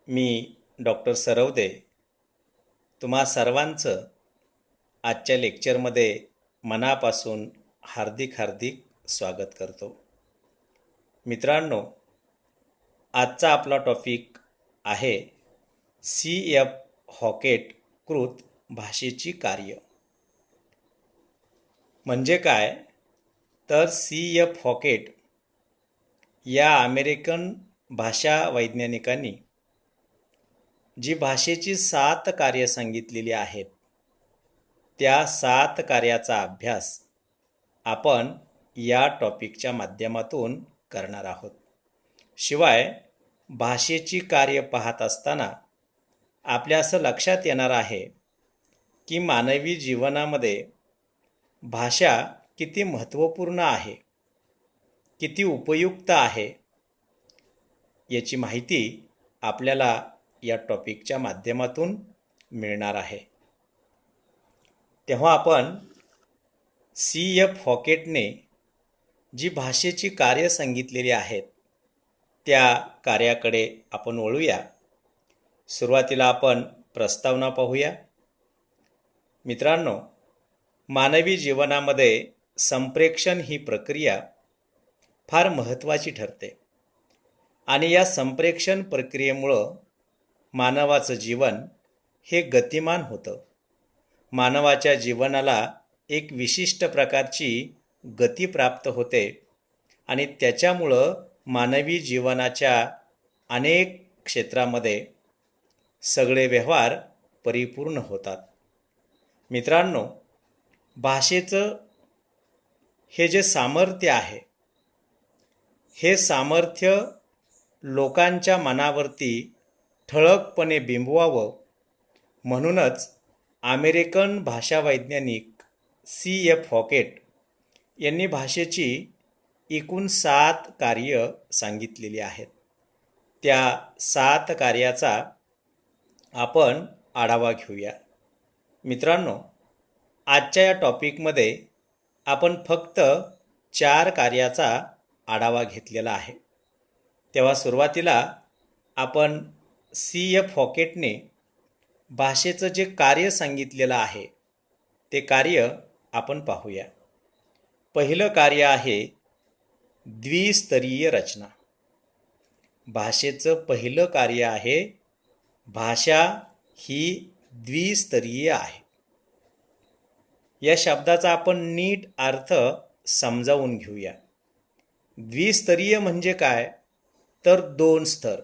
मी doctor Sarwade तुम्हा सर्वांचं आजच्या लेक्चरमध्ये मनापासून हार्दिक हार्दिक स्वागत करतो. मित्रांनो, आजचा आपला टॉपिक आहे C.F. हॉकेट कृत भाषेची कार्य. म्हणजे काय तर C.F. हॉकेट या अमेरिकन भाषा वैज्ञानिकांनी जी भाषेची 7 कार्य सांगितलेली आहेत, त्या 7 कार्याचा अभ्यास आपण या टॉपिकच्या माध्यमातून करणार आहोत. शिवाय भाषेची कार्य पाहत असताना आपल्या असं लक्षात येणार आहे की मानवी जीवनामध्ये भाषा किती महत्त्वपूर्ण आहे, किती उपयुक्त आहे, याची माहिती आपल्याला या टॉपिकच्या माध्यमातून मिळणार आहे. तेव्हा आपण C.F. हॉकेटने जी भाषेची कार्य सांगितलेली आहेत, त्या कार्याकडे आपण वळूया. सुरुवातीला आपण प्रस्तावना पाहूया. मित्रांनो, मानवी जीवनामध्ये संप्रेषण ही प्रक्रिया फार महत्त्वाची ठरते आणि या संप्रेषण प्रक्रियेमुळं मानवाचं जीवन हे गतिमान होतं. मानवाच्या जीवनाला एक विशिष्ट प्रकारची गती प्राप्त होते आणि त्याच्यामुळं मानवी जीवनाच्या अनेक क्षेत्रामध्ये सगळे व्यवहार परिपूर्ण होतात. मित्रांनो, भाषेचं हे जे सामर्थ्य आहे, हे सामर्थ्य लोकांच्या मनावरती ठळकपणे बिंबवावं म्हणूनच अमेरिकन भाषावैज्ञानिक C.F. हॉकेट यांनी भाषेची एकूण 7 कार्य सांगितलेली आहेत. त्या 7 कार्याचा आपण आढावा घेऊया. मित्रांनो, आजच्या या टॉपिकमध्ये आपण फक्त 4 कार्याचा आढावा घेतलेला आहे. तेव्हा सुरुवातीला आपण C.F. हॉकेटने भाषेचं जे कार्य सांगितलेलं आहे, ते कार्य आपण पाहूया. पहिलं कार्य आहे द्विस्तरीय रचना. भाषेचं पहिलं कार्य आहे, भाषा ही द्विस्तरीय आहे. या शब्दाचा आपण नीट अर्थ समजावून घेऊया. द्विस्तरीय म्हणजे काय तर 2 स्तर.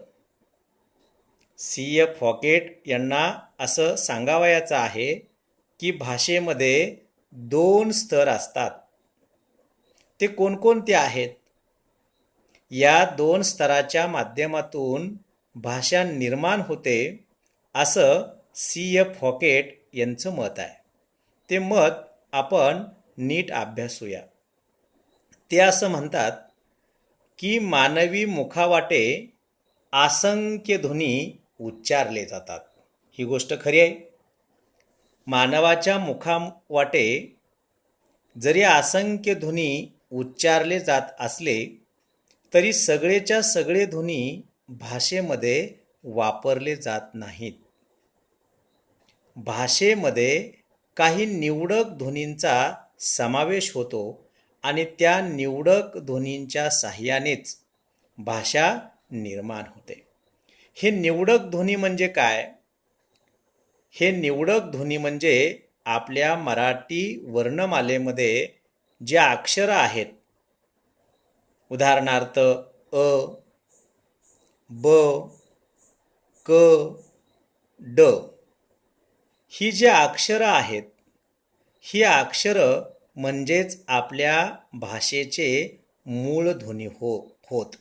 C.F. हॉकेट यांना असं सांगावयाचं आहे की भाषेमध्ये 2 स्तर असतात. ते कोणकोणते आहेत? या 2 स्तराच्या माध्यमातून भाषा निर्माण होते, असं C.F. हॉकेट यांचं मत आहे. ते मत आपण नीट अभ्यासूया. ते असं म्हणतात की मानवी मुखावाटे असंख्य ध्वनी उच्चारले जातात. ही गोष्ट खरी आहे. मानवाच्या मुखावाटे जरी असंख्य ध्वनी उच्चारले जात असले तरी सगळेच्या सगळे ध्वनी भाषेमध्ये वापरले जात नाहीत. भाषेमध्ये काही निवडक ध्वनींचा समावेश होतो आणि त्या निवडक ध्वनींच्या साहाय्यानेच भाषा निर्माण होते. हे निवडक ध्वनी म्हणजे काय? हे निवडक ध्वनी म्हणजे आपल्या मराठी वर्णमालेमध्ये जे अक्षरं आहेत, उदाहरणार्थ अ, ब, क, ड, ही जी अक्षरं आहेत, ही अक्षरं म्हणजेच आपल्या भाषेचे मूळ ध्वनी होत.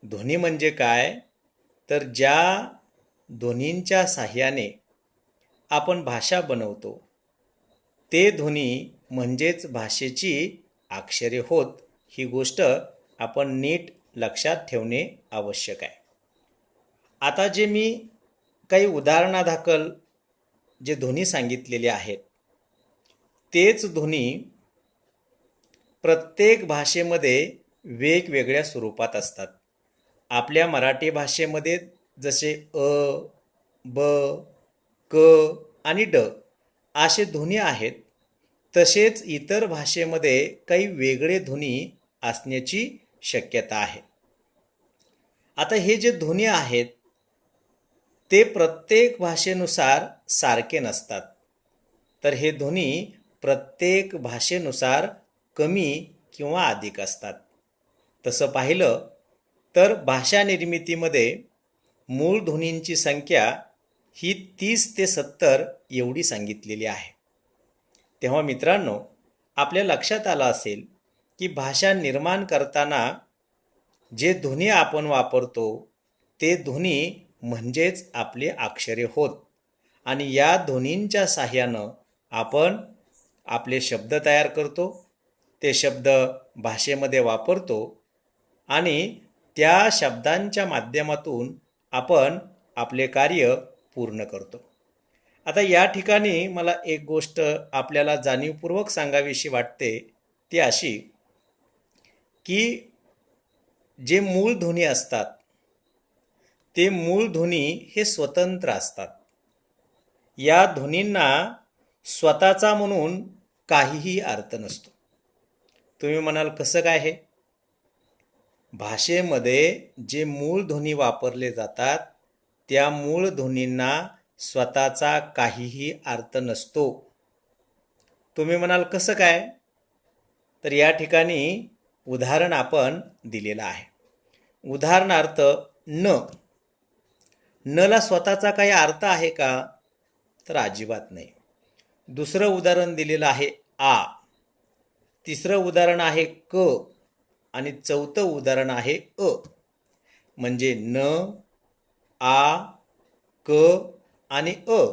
ध्वनी म्हणजे काय तर ज्या ध्वनींच्या साहाय्याने आपण भाषा बनवतो, ते ध्वनी म्हणजेच भाषेची अक्षरे होत. ही गोष्ट आपण नीट लक्षात ठेवणे आवश्यक आहे. आता जे मी काही उदाहरणादाखल जे ध्वनी सांगितलेले आहेत, तेच ध्वनी प्रत्येक भाषेमध्ये वेगवेगळ्या स्वरूपात असतात. आपल्या मराठी भाषेमध्ये जसे अ, ब, क आणि ड असे ध्वनी आहेत, तसेच इतर भाषेमध्ये काही वेगळे ध्वनी असण्याची शक्यता आहे. आता हे जे ध्वनी आहेत ते प्रत्येक भाषेनुसार सारखे नसतात. तर हे ध्वनी प्रत्येक भाषेनुसार कमी किंवा अधिक असतात. तसं पाहिलं तर भाषा निर्मितीमध्ये मूळ ध्वनींची संख्या ही 30 ते 70 एवढी सांगितलेली आहे. तेव्हा मित्रांनो, आपल्या लक्षात आलं असेल की भाषा निर्माण करताना जे ध्वनी आपण वापरतो ते ध्वनी म्हणजेच आपले अक्षरे होत आणि या ध्वनींच्या साहाय्यानं आपण आपले शब्द तयार करतो, ते शब्द भाषेमध्ये वापरतो आणि त्या शब्दांच्या माध्यमातून आपण आपले कार्य पूर्ण करतो. आता या ठिकाणी मला एक गोष्ट आपल्याला जाणीवपूर्वक सांगावीशी वाटते, ती अशी की जे मूळ ध्वनी असतात ते मूळ ध्वनी हे स्वतंत्र असतात. या ध्वनींना स्वतःचा म्हणून काहीही अर्थ नसतो. तुम्ही म्हणाल कसं काय हे? भाषेमध्ये जे मूळ ध्वनी वापरले जातात त्या मूळ ध्वनींना स्वतःचा काहीही अर्थ नसतो. तुम्ही म्हणाल कसं काय? तर या ठिकाणी उदाहरण आपण दिलेलं आहे. उदाहरणार्थ न. नला स्वतःचा काही अर्थ आहे का? तर अजिबात नाही. दुसरं उदाहरण दिलेलं आहे आ. तिसरं उदाहरण आहे क आणि चौथं उदाहरण आहे अ. म्हणजे न, आ, क आणि अ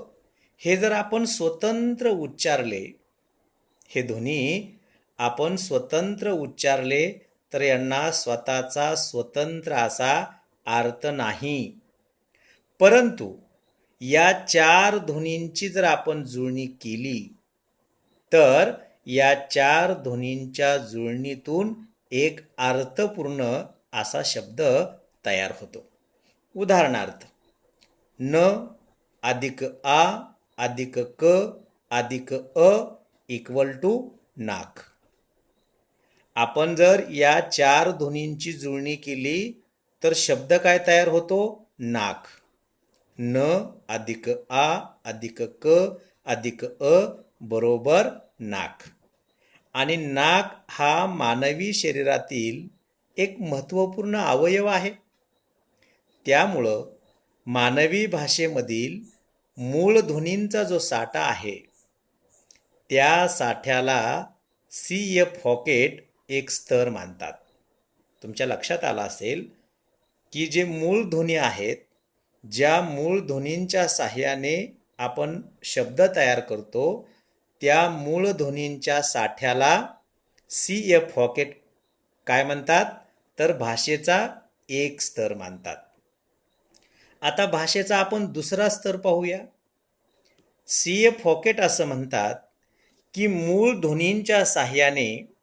हे जर आपण स्वतंत्र उच्चारले, हे ध्वनी आपण स्वतंत्र उच्चारले तर यांना स्वतःचा स्वतंत्र असा अर्थ नाही. परंतु या चार ध्वनींची जर आपण जुळणी केली तर या चार ध्वनींच्या जुळणीतून एक अर्थपूर्ण असा शब्द तयार होतो. उदाहरणार्थ न अधिक आ अधिक क अधिक अ इक्वल टू नाक. आपण जर या चार ध्वनींची जुळणी केली तर शब्द काय तयार होतो? नाक. न अधिक आ अधिक क अधिक अ बरोबर नाक. आणि नाक हा मानवी शरीरातील एक महत्त्वपूर्ण अवयव आहे. त्यामुळं मानवी भाषेमधील मूळ ध्वनींचा जो साठा आहे त्या साठ्याला सी.एफ. हॉकेट एक स्तर मानतात. तुमच्या लक्षात आलं असेल की जे मूळ ध्वनी आहेत, ज्या मूळ ध्वनींच्या साहाय्याने आपण शब्द तयार करतो त्या मूळ ध्वनींच्या साठ्याला सी.एफ. हॉकेट काय म्हणतात? तर भाषेचा एक स्तर मानतात. आता भाषेचा आपण दुसरा स्तर पाहूया. सी.एफ. हॉकेट असं म्हणतात की मूळ ध्वनींच्या साहाय्याने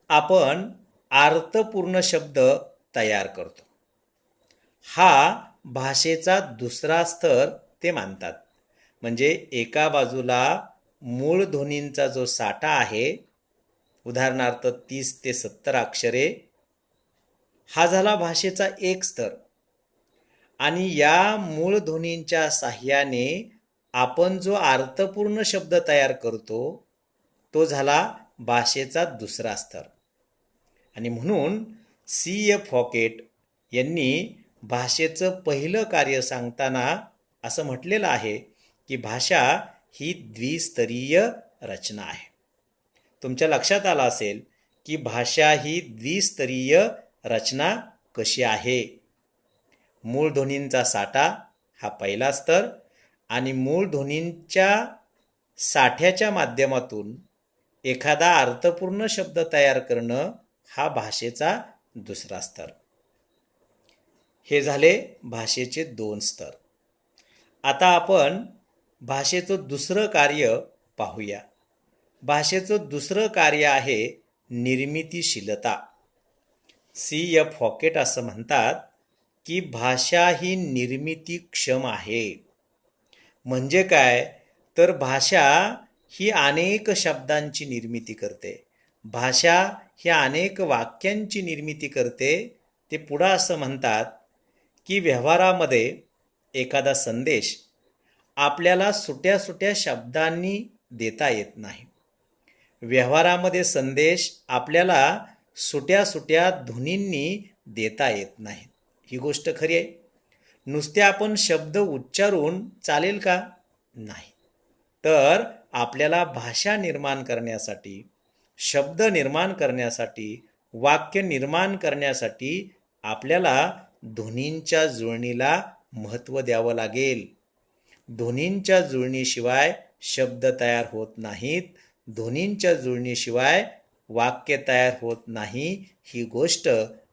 आपण अर्थपूर्ण शब्द तयार करतो. हा भाषेचा दुसरा स्तर ते मानतात. म्हणजे एका बाजूला मूळ ध्वनींचा जो साठा आहे, उदाहरणार्थ 30 ते 70 अक्षरे, हा झाला भाषेचा एक स्तर. आणि या मूळ ध्वनींच्या साहाय्याने आपण जो अर्थपूर्ण शब्द तयार करतो तो झाला भाषेचा दुसरा स्तर. आणि म्हणून सी.एफ. हॉकेट यांनी भाषेचं पहिलं कार्य सांगताना असं म्हटलेलं आहे की भाषा ही द्विस्तरीय रचना आहे. तुमच्या लक्षात आलं असेल की भाषा ही द्विस्तरीय रचना कशी आहे. मूळ ध्वनींचा साठा हा पहिला स्तर आणि मूळ ध्वनींच्या साठ्याच्या माध्यमातून एखादा अर्थपूर्ण शब्द तयार करणं हा भाषेचा दुसरा स्तर. हे झाले भाषेचे दोन स्तर. आता आपण भाषेचं दुसरं कार्य पाहूया. भाषेचं दुसरं कार्य आहे निर्मितीशीलता. सी.एफ. हॉकेट असं म्हणतात की भाषा ही निर्मितीक्षम आहे. म्हणजे काय? तर भाषा ही अनेक शब्दांची निर्मिती करते. भाषा ही अनेक वाक्यांची निर्मिती करते. ते पुढं असं म्हणतात की व्यवहारामध्ये एखादा संदेश आपल्याला सुट्या सुट्या शब्दांनी देता येत नाही. व्यवहारामध्ये संदेश आपल्याला सुट्या सुट्या ध्वनींनी देता येत नाहीत. ही गोष्ट खरी आहे. नुसते आपण शब्द उच्चारून चालेल का? नाही. तर आपल्याला भाषा निर्माण करण्यासाठी, शब्द निर्माण करण्यासाठी, वाक्य निर्माण करण्यासाठी आपल्याला ध्वनींच्या जुळणीला महत्त्व द्यावं लागेल. ध्वनींच्या जुळणीशिवाय शब्द तयार होत नाहीत. ध्वनींच्या जुळणीशिवाय वाक्य तयार होत नाही. ही गोष्ट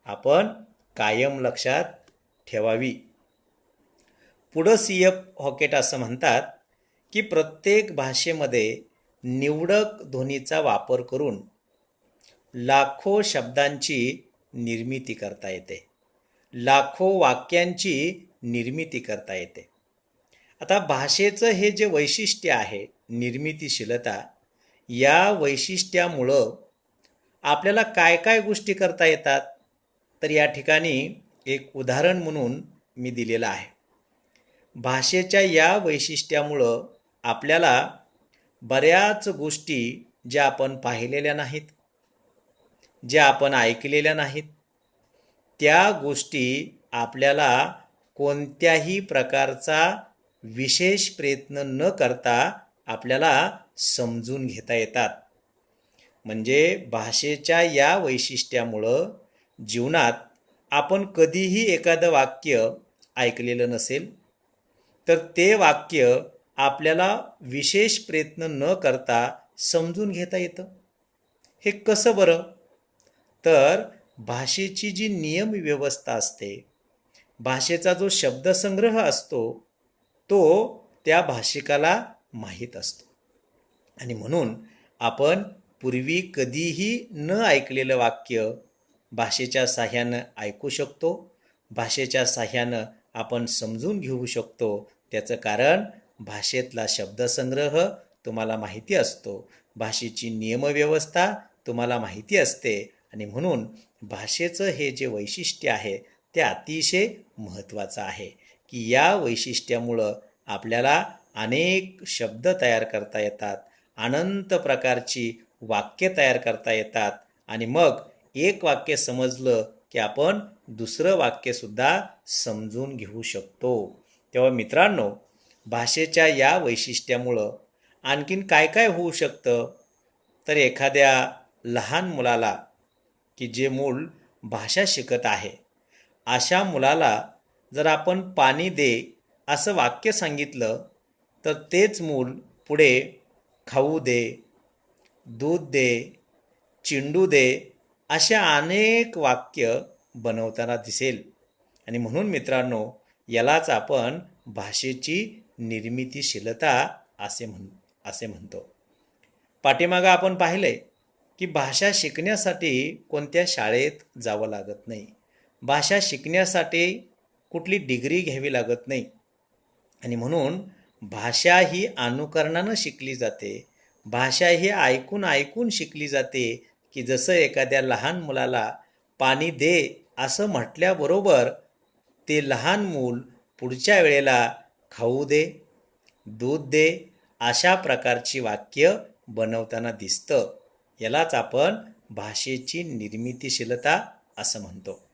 आपण कायम लक्षात ठेवावी. पुढं C.F. हॉकेट असं म्हणतात की प्रत्येक भाषेमध्ये निवडक ध्वनीचा वापर करून लाखो शब्दांची निर्मिती करता येते. लाखो वाक्यांची निर्मिती करता येते. आता भाषेचं हे जे वैशिष्ट्य आहे, निर्मितीशीलता, या वैशिष्ट्यामुळं आपल्याला काय काय गोष्टी करता येतात? तर या ठिकाणी एक उदाहरण म्हणून मी दिलेलं आहे. भाषेच्या या वैशिष्ट्यामुळं आपल्याला बऱ्याच गोष्टी ज्या आपण पाहिलेल्या नाहीत, ज्या आपण ऐकलेल्या नाहीत, त्या गोष्टी आपल्याला कोणत्याही प्रकारचा विशेष प्रयत्न न करता आपल्याला समजून घेता येतात. म्हणजे भाषेच्या या वैशिष्ट्यामुळं जीवनात आपण कधीही एखादं वाक्य ऐकलेलं नसेल, तर ते वाक्य आपल्याला विशेष प्रयत्न न करता समजून घेता येतं. हे कसं बरं? तर भाषेची जी नियम व्यवस्था असते, भाषेचा जो शब्दसंग्रह असतो, तो त्या भाषिकाला माहीत असतो. आणि म्हणून आपण पूर्वी कधीही न ऐकलेलं वाक्य भाषेच्या साह्यानं ऐकू शकतो. भाषेच्या साह्यानं आपण समजून घेऊ शकतो. त्याचं कारण भाषेतला शब्दसंग्रह तुम्हाला माहिती असतो, भाषेची नियमव्यवस्था तुम्हाला माहिती असते. आणि म्हणून भाषेचं हे जे वैशिष्ट्य आहे ते अतिशय महत्त्वाचं आहे की या वैशिष्ट्यामुळं आपल्याला अनेक शब्द तयार करता येतात, अनंत प्रकारची वाक्य तयार करता येतात. आणि मग एक वाक्य समजलं की आपण दुसरं वाक्यसुद्धा समजून घेऊ शकतो. तेव्हा मित्रांनो, भाषेच्या या वैशिष्ट्यामुळं आणखीन काय काय होऊ शकतं? तर एखाद्या लहान मुलाला, की जे मूल भाषा शिकत आहे, अशा मुलाला जर आपण पाणी दे असं वाक्य सांगितलं, तर तेच मूल पुढे खाऊ दे, दूध दे, चिंडू दे अशा अनेक वाक्य बनवताना दिसेल. आणि म्हणून मित्रांनो, यालाच आपण भाषेची निर्मितीशीलता असे म्हणतो. पाठीमागं आपण पाहिलंय की भाषा शिकण्यासाठी कोणत्या शाळेत जावं लागत नाही. भाषा शिकण्यासाठी कुठली डिग्री घ्यावी लागत नाही. आणि म्हणून भाषा ही अनुकरणानं शिकली जाते. भाषा ही ऐकून ऐकून शिकली जाते. की जसं एखाद्या लहान मुलाला पाणी दे असं म्हटल्याबरोबर ते लहान मूल पुढच्या वेळेला खाऊ दे, दूध दे अशा प्रकारची वाक्य बनवताना दिसतं. यालाच आपण भाषेची निर्मितीशीलता असं म्हणतो.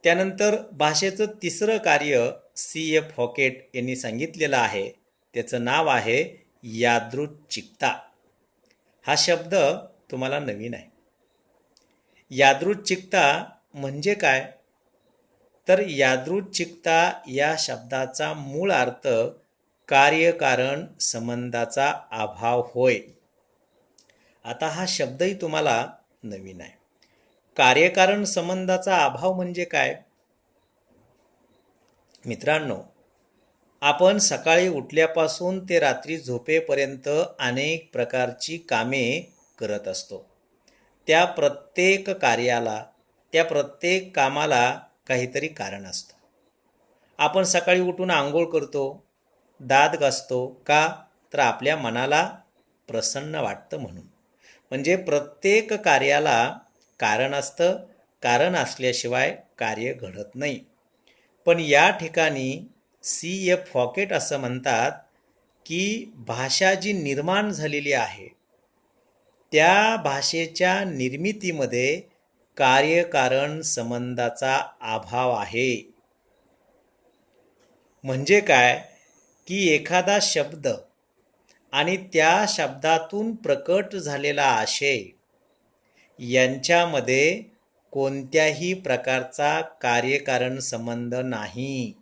त्यानंतर भाषेचं तिसरं कार्य C.F. हॉकेट यांनी सांगितलेलं आहे. त्याचं नाव आहे यादृच्छिकता. हा शब्द तुम्हाला नवीन आहे. यादृच्छिकता म्हणजे काय? तर यादृच्छिकता या शब्दाचा मूळ अर्थ कार्यकारण संबंधाचा अभाव होय. आता हा शब्दही तुम्हाला नवीन आहे. कार्यकारण संबंधाचा अभाव म्हणजे काय? मित्रांनो, आपण सकाळी उठल्यापासून ते रात्री झोपेपर्यंत अनेक प्रकारची कामे करत असतो. त्या प्रत्येक कार्याला, त्या प्रत्येक कामाला काहीतरी कारण असतं. आपण सकाळी उठून आंघोळ करतो, दात घासतो का? तर आपल्या मनाला प्रसन्न वाटतं म्हणून. म्हणजे प्रत्येक कार्याला कारण असतं, कारण असल्याशिवाय कार्य घडत नाही. पण या ठिकाणी C.F. फॉकेट असं म्हणतात की भाषा जी निर्माण झालेली आहे त्या भाषेच्या निर्मितीमध्ये कार्यकारण संबंधाचा अभाव आहे. म्हणजे काय की एखादा शब्द आणि त्या शब्दातून प्रकट झालेला आशय यांच्यामध्ये कोणत्याही प्रकारचा कार्यकारण संबंध नाही.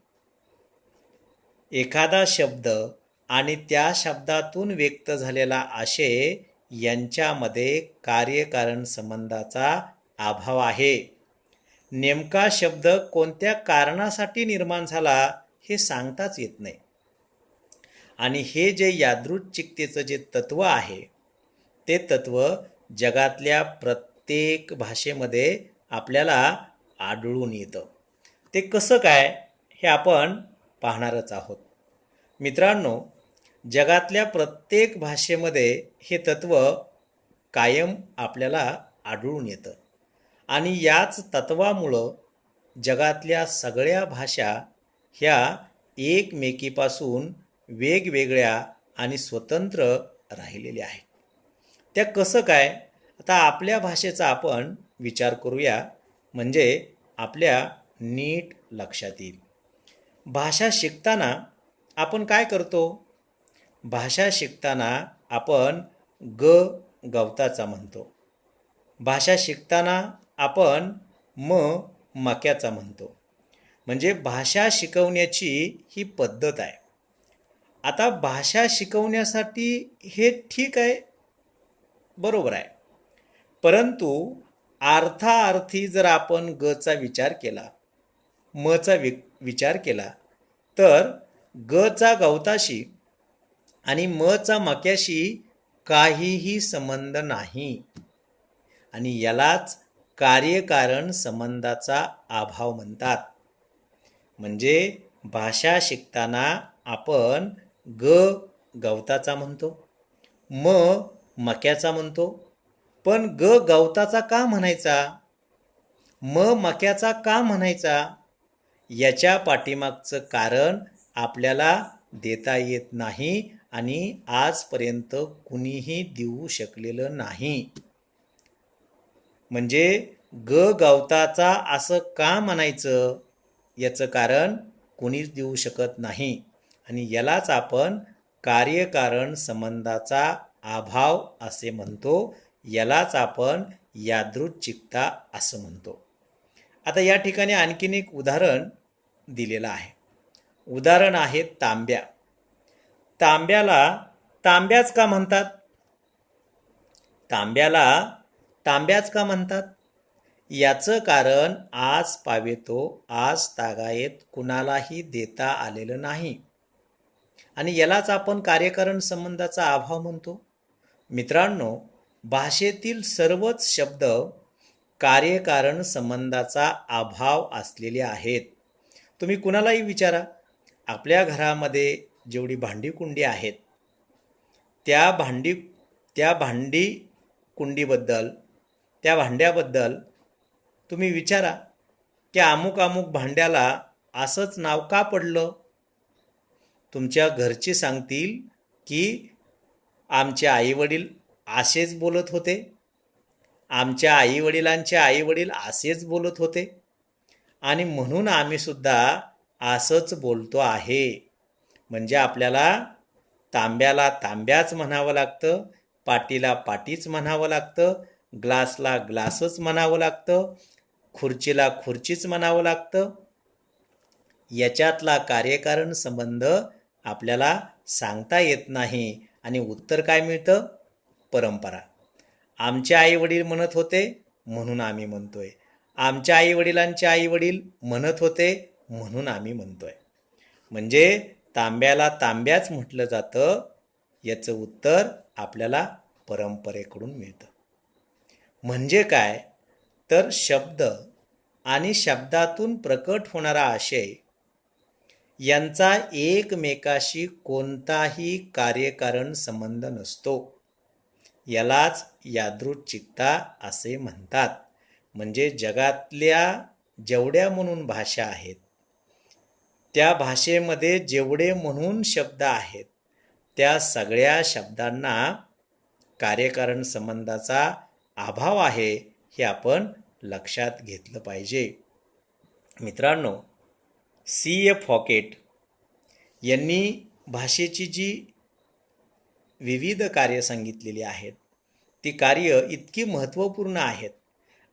एखादा शब्द आणि त्या शब्दातून व्यक्त झालेला आशय यांच्यामध्ये कार्यकारण संबंधाचा अभाव आहे. नेमका शब्द कोणत्या कारणासाठी निर्माण झाला हे सांगताच येत नाही. आणि हे जे यादृच्छिकतेचं जे तत्व आहे ते तत्व जगातल्या प्रत्येक भाषेमध्ये आपल्याला आढळून येतं. ते कसं काय हे आपण पाहणारच आहोत. मित्रांनो, जगातल्या प्रत्येक भाषेमध्ये हे तत्व कायम आपल्याला आढळून येतं आणि याच तत्वामुळं जगातल्या सगळ्या भाषा ह्या एकमेकीपासून वेगवेगळ्या आणि स्वतंत्र राहिलेल्या आहेत. त्या कसं काय? आता आपल्या भाषेचा आपण विचार करूया म्हणजे आपल्या नीट लक्षात येईल. भाषा शिकताना आपण काय करतो? भाषा शिकताना आपण ग गवताचा म्हणतो. भाषा शिकताना आपण मक्याचा म्हणतो. म्हणजे भाषा शिकवण्याची ही पद्धत आहे. आता भाषा शिकवण्यासाठी हे ठीक आहे, बरोबर आहे. परंतु अर्थाअर्थी जर आपण गचा विचार केला, मचा विचार केला तर गचा गवताशी आणि मचा मक्याशी काहीही संबंध नाही आणि यालाच कार्यकारण संबंधाचा अभाव म्हणतात. म्हणजे भाषा शिकताना आपण गवताचा म्हणतो, मक्याचा म्हणतो, पण गवताचा का म्हणायचा, मक्याचा का म्हणायचा याच्या पाठीमागचं कारण आपल्याला देता येत नाही आणि आजपर्यंत कुणीही देऊ शकलेलं नाही. म्हणजे गवताचा असं का म्हणायचं याचं कारण कोणीच देऊ शकत नाही आणि यालाच आपण कार्यकारण संबंधाचा अभाव असे म्हणतो. यालाच आपण यादृच्छिकता असं म्हणतो. आता या ठिकाणी आणखीन एक उदाहरण दिलेलं आहे. उदाहरण आहे तांब्या. तांब्याला तांब्याच का म्हणतात? तांब्याला तांब्याच का म्हणतात याचं कारण आज पावेतो आज तागायत कुणालाही देता आलेलं नाही आणि यालाच आपण कार्यकारण संबंधाचा अभाव म्हणतो. मित्रांनो, भाषेतील सर्वच शब्द कार्यकारण संबंधाचा अभाव असलेले आहेत. तुम्ही कुणालाही विचारा, आपल्या घरामध्ये जेवढी भांडी कुंडी आहेत त्या भांडी कुंडीबद्दल, त्या भांड्याबद्दल तुम्ही विचारा की अमुक अमुक भांड्याला असंच नाव का पडलं? तुमच्या घरचे सांगतील की आमचे आईवडील असेच बोलत होते, आमच्या आईवडिलांचे आईवडील असेच बोलत होते आणि म्हणून आम्ही सुद्धा असंच बोलतो आहे. म्हणजे आपल्याला तांब्याला तांब्याच म्हणावं लागतं, पाटीला पाटीच म्हणावं लागतं, ग्लासला ग्लासच म्हणावं लागतं, खुर्चीला खुर्चीच म्हणावं लागतं. याच्यातला कार्यकारण संबंध आपल्याला सांगता येत नाही आणि उत्तर काय मिळतं? परंपरा. आमचे आईवडील म्हणत होते म्हणून आम्ही म्हणतोय, आमच्या आईवडिलांचे आईवडील म्हणत होते म्हणून आम्ही म्हणतोय. म्हणजे तांब्याला तांब्याच म्हटलं जातं याचं उत्तर आपल्याला परंपरेकडून मिळतं. म्हणजे काय तर शब्द आणि शब्दातून प्रकट होणारा आशय यांचा एकमेकाशी कोणताही कार्यकारण संबंध नसतो. यालाच यादृच्छिकता असे म्हणतात. म्हणजे जगातल्या जेवढ्या म्हणून भाषा आहेत, त्या भाषेमध्ये जेवढे म्हणून शब्द आहेत, त्या सगळ्या शब्दांना कार्यकारण संबंधाचा अभाव आहे, हे आपण लक्षात घेतलं पाहिजे. मित्रांनो, C.F. हॉकेट यांनी भाषेची जी विविध कार्य सांगितलेली आहेत, ती कार्य इतकी महत्त्वपूर्ण आहेत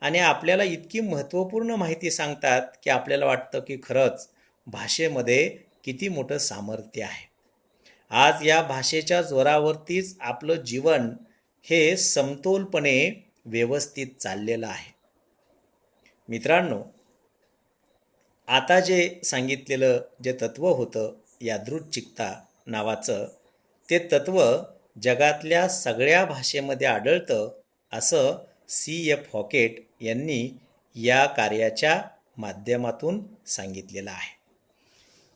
आणि आपल्याला इतकी महत्त्वपूर्ण माहिती सांगतात की आपल्याला वाटतं की खरंच भाषेमध्ये किती मोठं सामर्थ्य आहे. आज या भाषेच्या जोरावरतीच आपलं जीवन हे समतोलपणे व्यवस्थित चाललेलं आहे. मित्रांनो, आता जे सांगितलेलं जे तत्त्व होतं यादृच्छिकता नावाचं, ते तत्त्व जगातल्या सगळ्या भाषेमध्ये आढळतं असं C.F. हॉकेट यांनी या कार्याच्या माध्यमातून सांगितलेलं आहे.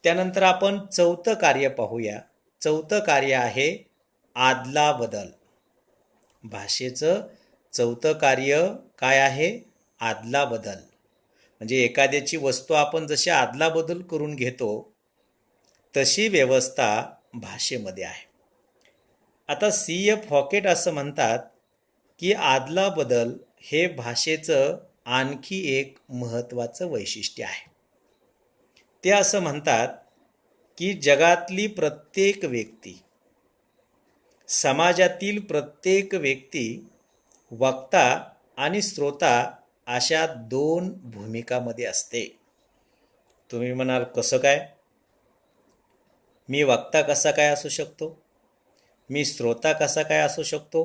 त्यानंतर आपण चौथं कार्य पाहूया. चौथं कार्य आहे आदला बदल. भाषेचं चौथं कार्य काय आहे? आदला बदल. म्हणजे एखाद्याची वस्तू आपण जशी आदला बदल करून घेतो, तशी व्यवस्था भाषेमध्ये आहे. आता C.F. हॉकेट असं म्हणतात की आदला बदल हे भाषेचं आणखी एक महत्त्वाचं वैशिष्ट्य आहे. ते असं म्हणतात की जगातली प्रत्येक व्यक्ती, समाजातील प्रत्येक व्यक्ती वक्ता आणि श्रोता अशा दोन भूमिकामध्ये असते. तुम्ही म्हणाल कसं काय? मी वक्ता कसा काय असू शकतो? मी श्रोता कसा काय असू शकतो?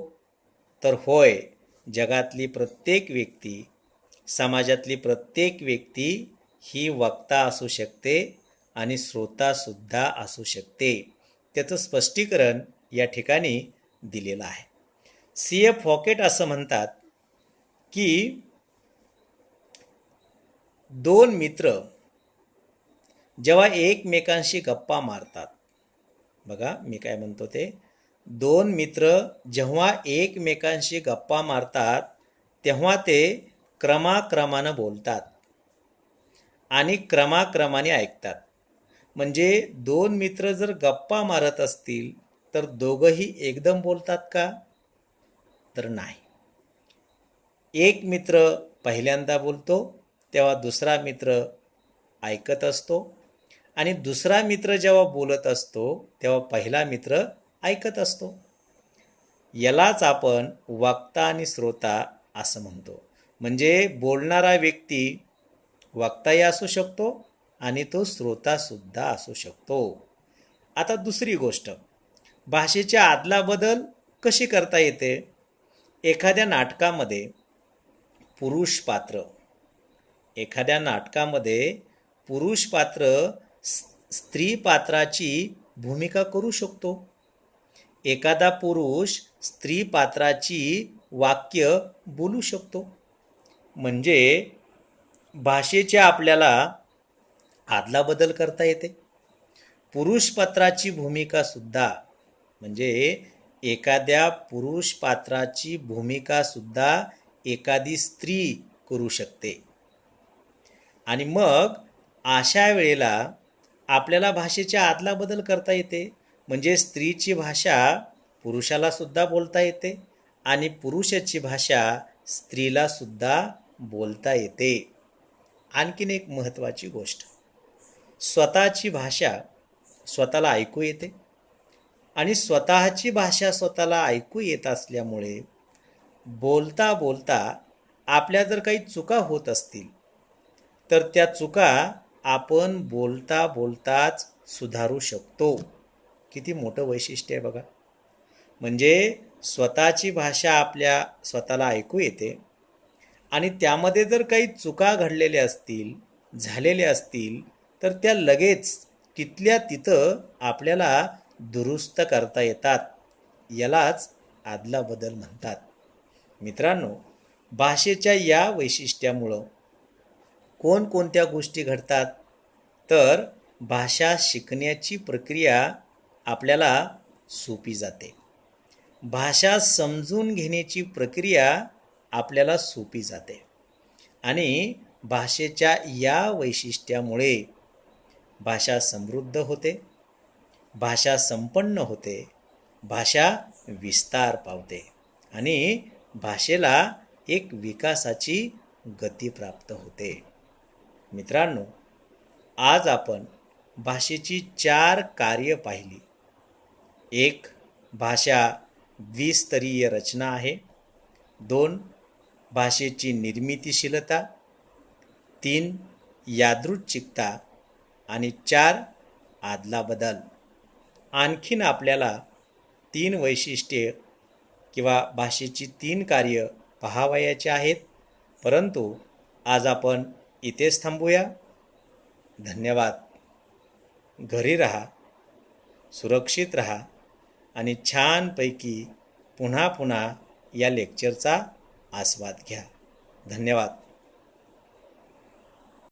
तर होय, जगातली प्रत्येक व्यक्ती, समाजातली प्रत्येक व्यक्ती ही वक्ता असू शकते आणि श्रोतासुद्धा असू शकते. त्याचं स्पष्टीकरण या ठिकाणी दिलेलं आहे. C.F. हॉकेट असं म्हणतात की दोन मित्र जेव्हा एकमेकांशी गप्पा मारतात, बघा मी काय म्हणतो ते, दोन मित्र जेव्हा एकमेकांशी गप्पा मारतात तेव्हा ते क्रमाक्रमानं बोलतात आणि क्रमाक्रमाने ऐकतात. म्हणजे दोन मित्र जर गप्पा मारत असतील तर दोघंही एकदम बोलतात का? तर नाही. एक मित्र पहिल्यांदा बोलतो तेव्हा दुसरा मित्र ऐकत असतो आणि दुसरा मित्र जेव्हा बोलत असतो तेव्हा पहिला मित्र ऐकत असतो. यालाच आपण वक्ता आणि श्रोता असं म्हणतो. म्हणजे बोलणारा व्यक्ती वक्ताही असू शकतो आणि तो श्रोतासुद्धा असू शकतो. आता दुसरी गोष्ट, भाषेच्या आदला बदल कशी करता येते? एखाद्या नाटकामध्ये पुरुष पात्र, एखाद्या नाटकामध्ये पुरुष पात्र स्त्री पात्राची भूमिका करू शकतो. एखादा पुरुष स्त्री पात्राची वाक्य बोलू शकतो. म्हणजे भाषेच्या आपल्याला आदला बदल करता येते. पुरुष पात्राची भूमिका सुद्धा, म्हणजे एखाद्या पुरुष पात्राची भूमिका सुद्धा एखादी स्त्री करू शकते. आणि मग अशा वेळेला आपल्याला भाषेच्या आदला बदल करता येते. म्हणजे स्त्रीची भाषा पुरुषाला सुद्धा बोलता येते आणि पुरुषाची भाषा स्त्रीला सुद्धा बोलता येते. आणखीन एक महत्त्वाची गोष्ट, स्वतःची भाषा स्वतःला ऐकू येते आणि स्वतःची भाषा स्वतःला ऐकू येत असल्यामुळे बोलता बोलता आपल्या जर काही चुका होत असतील तर त्या चुका आपण बोलता बोलताच सुधारू शकतो. किती मोठं वैशिष्ट्य आहे बघा. म्हणजे स्वतःची भाषा आपल्या स्वतःला ऐकू येते आणि त्यामध्ये जर काही चुका घडलेल्या असतील, झालेल्या असतील, तर त्या लगेच तिथल्या तिथं आपल्याला दुरुस्त करता येतात. यालाच आदला बदल म्हणतात. मित्रांनो, भाषेच्या या वैशिष्ट्यामुळं कोणकोणत्या गोष्टी घडतात? तर भाषा शिकण्याची प्रक्रिया आपल्याला सोपी जाते. भाषा समजून घेण्याची प्रक्रिया आपल्याला सोपी जाते आणि भाषेच्या या वैशिष्ट्यामुळे भाषा समृद्ध होते, भाषा संपन्न होते, भाषा विस्तार पावते आणि भाषेला एक विकासाची गती प्राप्त होते. मित्रांनो, आज आपण भाषेची 4 कार्य पाहिली. 1. भाषा द्विस्तरीय रचना आहे. 2. भाषेची निर्मितीशीलता. 3. यादृच्छिकता आणि 4. आदला बदल. आणखीन आपल्याला 3 वैशिष्ट्ये किंवा भाषेची 3 कार्य पाहावयाची आहेत, परंतु आज आपण इथेच थांबूया. धन्यवाद. घरी राहा, सुरक्षित राहा आणि छानपैकी पुन्हा पुन्हा या लेक्चरचा आस्वाद घ्या. धन्यवाद.